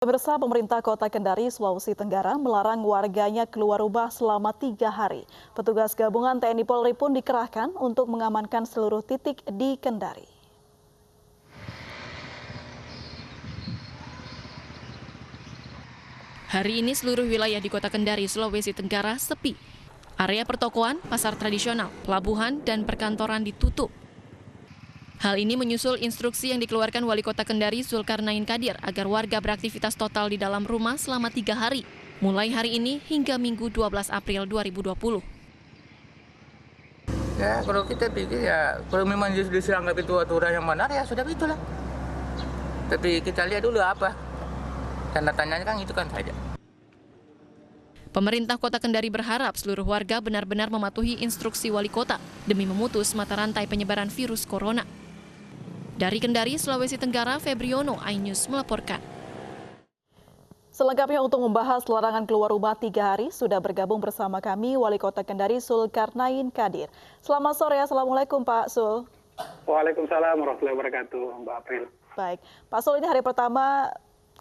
Pemirsa, pemerintah Kota Kendari, Sulawesi Tenggara melarang warganya keluar rumah selama 3 hari. Petugas gabungan TNI Polri pun dikerahkan untuk mengamankan seluruh titik di Kendari. Hari ini seluruh wilayah di Kota Kendari, Sulawesi Tenggara sepi. Area pertokoan, pasar tradisional, pelabuhan, dan perkantoran ditutup. Hal ini menyusul instruksi yang dikeluarkan Wali Kota Kendari Zulkarnain Kadir agar warga beraktivitas total di dalam rumah selama 3 hari, mulai hari ini hingga Minggu 12 April 2020. Ya, kalau kita pikir ya, kalau memang dianggap itu aturan yang benar ya sudah itulah. Tapi kita lihat dulu apa. Tanda tanyanya kan itu kan saja. Pemerintah Kota Kendari berharap seluruh warga benar-benar mematuhi instruksi Wali Kota demi memutus mata rantai penyebaran virus corona. Dari Kendari, Sulawesi Tenggara, Febriono, iNews melaporkan. Selengkapnya untuk membahas larangan keluar rumah 3 hari, sudah bergabung bersama kami Wali Kota Kendari Zulkarnain Kadir. Selamat sore, Assalamualaikum Pak Sul. Waalaikumsalam warahmatullahi wabarakatuh, Mbak April. Baik, Pak Sul, ini hari pertama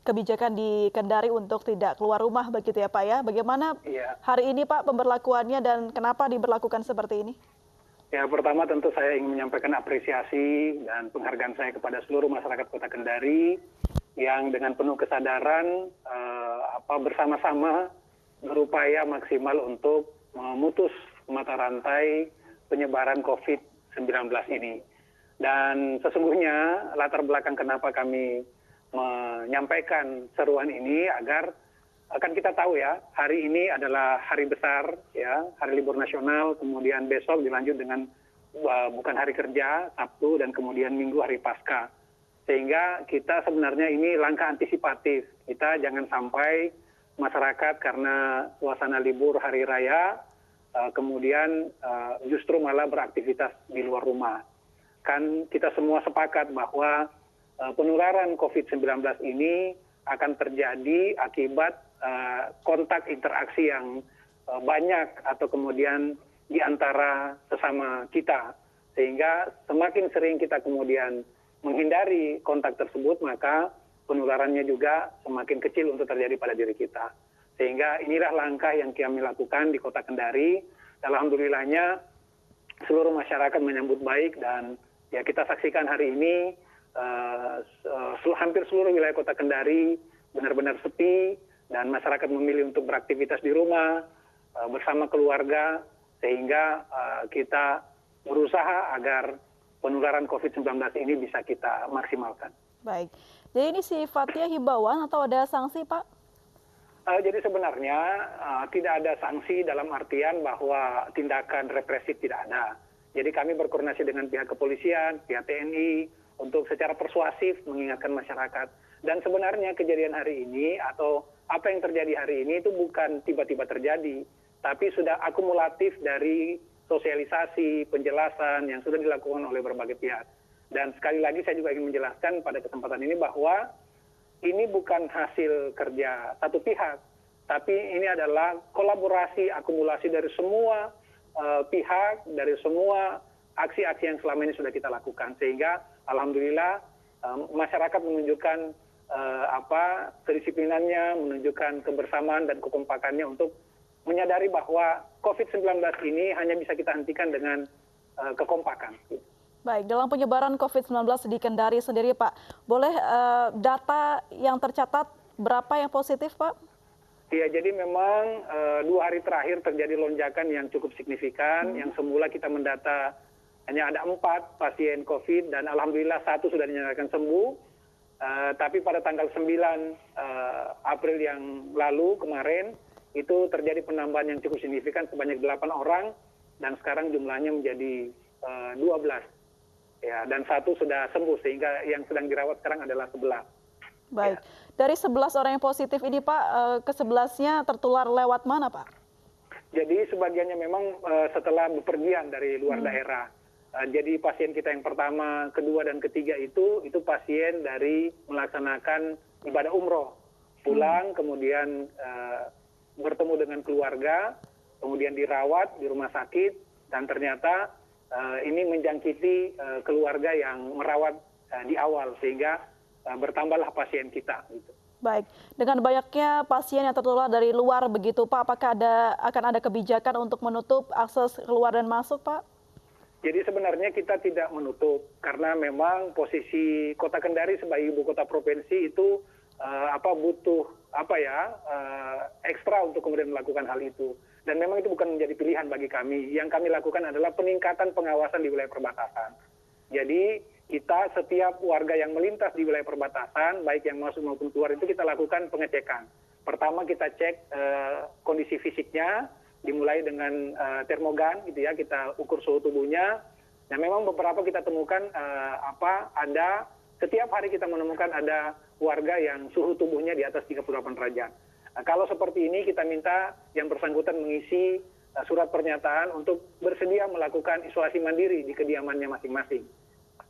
kebijakan di Kendari untuk tidak keluar rumah begitu ya Pak ya. Bagaimana hari ini Pak pemberlakuannya dan kenapa diberlakukan seperti ini? Ya, pertama tentu saya ingin menyampaikan apresiasi dan penghargaan saya kepada seluruh masyarakat Kota Kendari yang dengan penuh kesadaran bersama-sama berupaya maksimal untuk memutus mata rantai penyebaran COVID-19 ini. Dan sesungguhnya latar belakang kenapa kami menyampaikan seruan ini agar kan kita tahu ya, hari ini adalah hari besar ya, hari libur nasional, kemudian besok dilanjut dengan bukan hari kerja, Sabtu, dan kemudian Minggu hari Paskah. Sehingga kita sebenarnya ini langkah antisipatif. Kita jangan sampai masyarakat karena suasana libur hari raya kemudian justru malah beraktivitas di luar rumah. Kan kita semua sepakat bahwa penularan COVID-19 ini akan terjadi akibat kontak interaksi yang banyak atau kemudian di antara sesama kita. Sehingga semakin sering kita kemudian menghindari kontak tersebut, maka penularannya juga semakin kecil untuk terjadi pada diri kita. Sehingga inilah langkah yang kami lakukan di Kota Kendari. Alhamdulillahnya seluruh masyarakat menyambut baik dan ya kita saksikan hari ini hampir seluruh wilayah Kota Kendari benar-benar sepi dan masyarakat memilih untuk beraktivitas di rumah bersama keluarga sehingga kita berusaha agar penularan COVID-19 ini bisa kita maksimalkan. Baik, jadi ini sifatnya himbauan atau ada sanksi Pak? Jadi sebenarnya tidak ada sanksi dalam artian bahwa tindakan represif tidak ada. Jadi kami berkoordinasi dengan pihak kepolisian, pihak TNI untuk secara persuasif mengingatkan masyarakat. Dan sebenarnya kejadian hari ini atau apa yang terjadi hari ini itu bukan tiba-tiba terjadi, tapi sudah akumulatif dari sosialisasi, penjelasan yang sudah dilakukan oleh berbagai pihak. Dan sekali lagi saya juga ingin menjelaskan pada kesempatan ini bahwa ini bukan hasil kerja satu pihak, tapi ini adalah kolaborasi, akumulasi dari semua pihak, dari semua aksi-aksi yang selama ini sudah kita lakukan. Sehingga alhamdulillah masyarakat menunjukkan kedisiplinannya, menunjukkan kebersamaan dan kekompakannya untuk menyadari bahwa COVID-19 ini hanya bisa kita hentikan dengan kekompakan. Baik, dalam penyebaran COVID-19 di Kendari sendiri Pak, boleh data yang tercatat berapa yang positif Pak? Ya, jadi memang 2 hari terakhir terjadi lonjakan yang cukup signifikan, yang semula kita mendata hanya ada 4 pasien COVID dan alhamdulillah 1 sudah dinyatakan sembuh. Tapi pada tanggal 9 April yang lalu kemarin itu terjadi penambahan yang cukup signifikan sebanyak 8 orang dan sekarang jumlahnya menjadi 12. Ya, dan 1 sudah sembuh sehingga yang sedang dirawat sekarang adalah 11. Baik, ya. Dari 11 orang yang positif ini Pak, ke-11-nya tertular lewat mana Pak? Jadi sebagiannya memang setelah bepergian dari luar daerah. Jadi pasien kita yang pertama, kedua, dan ketiga itu pasien dari melaksanakan ibadah umroh. Pulang, kemudian bertemu dengan keluarga, kemudian dirawat di rumah sakit, dan ternyata ini menjangkiti keluarga yang merawat di awal, sehingga bertambahlah pasien kita. Gitu. Baik, dengan banyaknya pasien yang tertular dari luar begitu Pak, apakah akan ada kebijakan untuk menutup akses keluar dan masuk Pak? Jadi sebenarnya kita tidak menutup karena memang posisi Kota Kendari sebagai ibu kota provinsi itu butuh ekstra untuk kemudian melakukan hal itu. Dan memang itu bukan menjadi pilihan bagi kami. Yang kami lakukan adalah peningkatan pengawasan di wilayah perbatasan. Jadi kita setiap warga yang melintas di wilayah perbatasan, baik yang masuk maupun keluar itu kita lakukan pengecekan. Pertama kita cek kondisi fisiknya, dimulai dengan termogan, gitu ya, kita ukur suhu tubuhnya. Nah memang beberapa kita temukan ada setiap hari kita menemukan ada warga yang suhu tubuhnya di atas 38 derajat. Nah, kalau seperti ini kita minta yang bersangkutan mengisi surat pernyataan untuk bersedia melakukan isolasi mandiri di kediamannya masing-masing.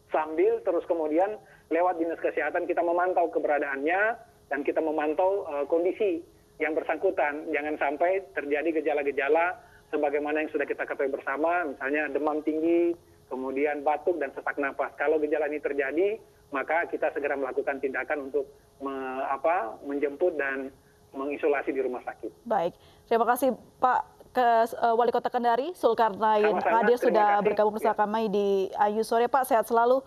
Sambil terus kemudian lewat dinas kesehatan kita memantau keberadaannya dan kita memantau kondisi yang bersangkutan. Jangan sampai terjadi gejala-gejala sebagaimana yang sudah kita ketahui bersama, misalnya demam tinggi, kemudian batuk dan sesak napas. Kalau gejala ini terjadi, maka kita segera melakukan tindakan untuk menjemput dan mengisolasi di rumah sakit. Baik, terima kasih Pak Wali Kota Kendari, Zulkarnain Hadir sudah bergabung bersama kami di Ayu Sore. Pak, sehat selalu.